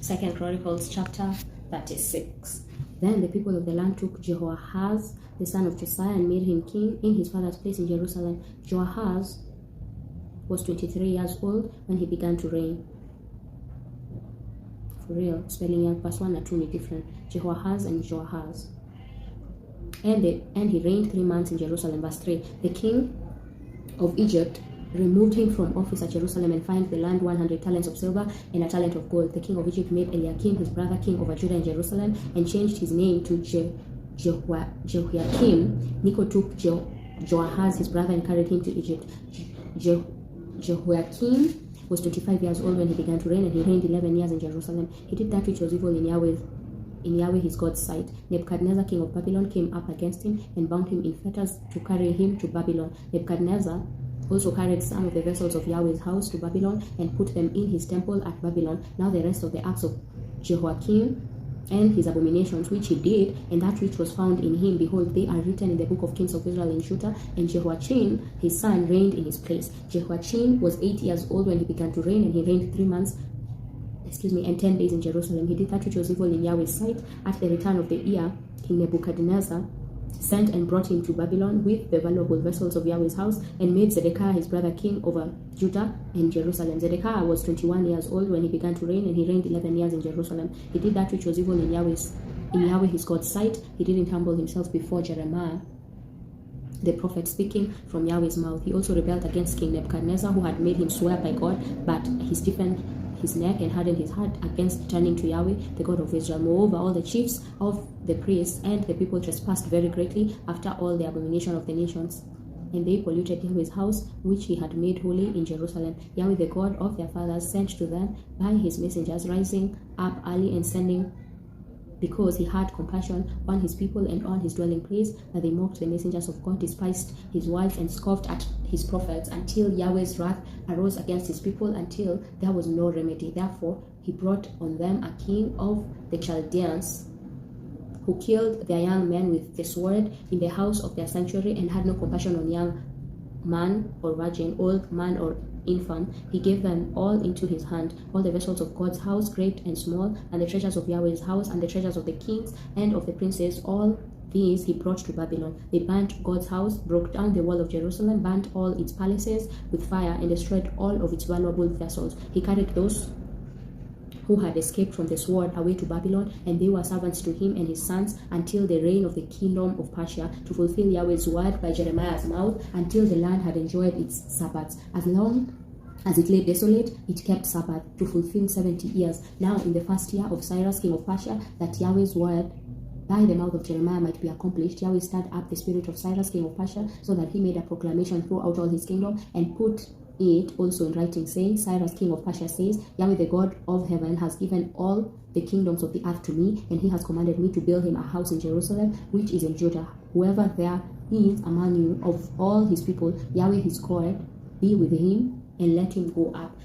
2 Chronicles chapter 36. Then the people of the land took Jehoahaz, the son of Josiah, and made him king in his father's place in Jerusalem. Jehoahaz was 23 years old when he began to reign. For real, spelling out verse 1 and 2 is different. Jehoahaz and Joahaz. And he reigned 3 months in Jerusalem. Verse 3. The king of Egypt removed him from office at Jerusalem and fined the land 100 talents of silver and a talent of gold. The king of Egypt made Eliakim, his brother, king over Judah and Jerusalem, and changed his name to Jehoiakim. Necho took Joahaz, his brother, and carried him to Egypt. Jehoiakim was 25 years old when he began to reign, and he reigned 11 years in Jerusalem. He did that which was evil in Yahweh his God's sight. Nebuchadnezzar, king of Babylon, came up against him and bound him in fetters to carry him to Babylon. Nebuchadnezzar also carried some of the vessels of Yahweh's house to Babylon and put them in his temple at Babylon. Now the rest of the acts of Jehoiakim and his abominations which he did, and that which was found in him, behold, they are written in the book of Kings of Israel in Judah. And Jehoiachin his son reigned in his place. Jehoiachin was 8 years old when he began to reign, and he reigned 3 months and 10 days in Jerusalem. He did that which was evil in Yahweh's sight. At the return of the year, King Nebuchadnezzar sent and brought him to Babylon with the valuable vessels of Yahweh's house, and made Zedekiah his brother king over Judah and Jerusalem. Zedekiah was 21 years old when he began to reign, and he reigned 11 years in Jerusalem. He did that which was evil in Yahweh his God's sight. He didn't humble himself before Jeremiah the prophet, speaking from Yahweh's mouth. He also rebelled against King Nebuchadnezzar, who had made him swear by God, but he stiffened his neck and hardened his heart against turning to Yahweh, the God of Israel. Moreover, all the chiefs of the priests and the people trespassed very greatly after all the abomination of the nations, and they polluted Yahweh's house, which he had made holy in Jerusalem. Yahweh, the God of their fathers, sent to them by his messengers, rising up early and sending, because he had compassion on his people and on his dwelling place, that they mocked the messengers of God, despised his wife, and scoffed at his prophets, until Yahweh's wrath arose against his people, until there was no remedy. Therefore he brought on them a king of the Chaldeans, who killed their young men with the sword in the house of their sanctuary, and had no compassion on young man or virgin, old man or infirm. He gave them all into his hand, all the vessels of God's house, great and small, and the treasures of Yahweh's house, and the treasures of the kings and of the princes. All these he brought to Babylon. They burnt God's house, broke down the wall of Jerusalem, burnt all its palaces with fire, and destroyed all of its valuable vessels. He carried those who had escaped from the sword away to Babylon, and they were servants to him and his sons until the reign of the kingdom of Persia, to fulfill Yahweh's word by Jeremiah's mouth, until the land had enjoyed its Sabbaths. As long as it lay desolate, it kept Sabbath, to fulfill 70 years. Now in the first year of Cyrus, king of Persia, that Yahweh's word by the mouth of Jeremiah might be accomplished, Yahweh stirred up the spirit of Cyrus, king of Persia, so that he made a proclamation throughout all his kingdom, and put it also in writing, saying, Cyrus, king of Persia, says, Yahweh, the God of heaven, has given all the kingdoms of the earth to me, and he has commanded me to build him a house in Jerusalem, which is in Judah. Whoever there is among you of all his people, Yahweh his God, be with him, and let him go up.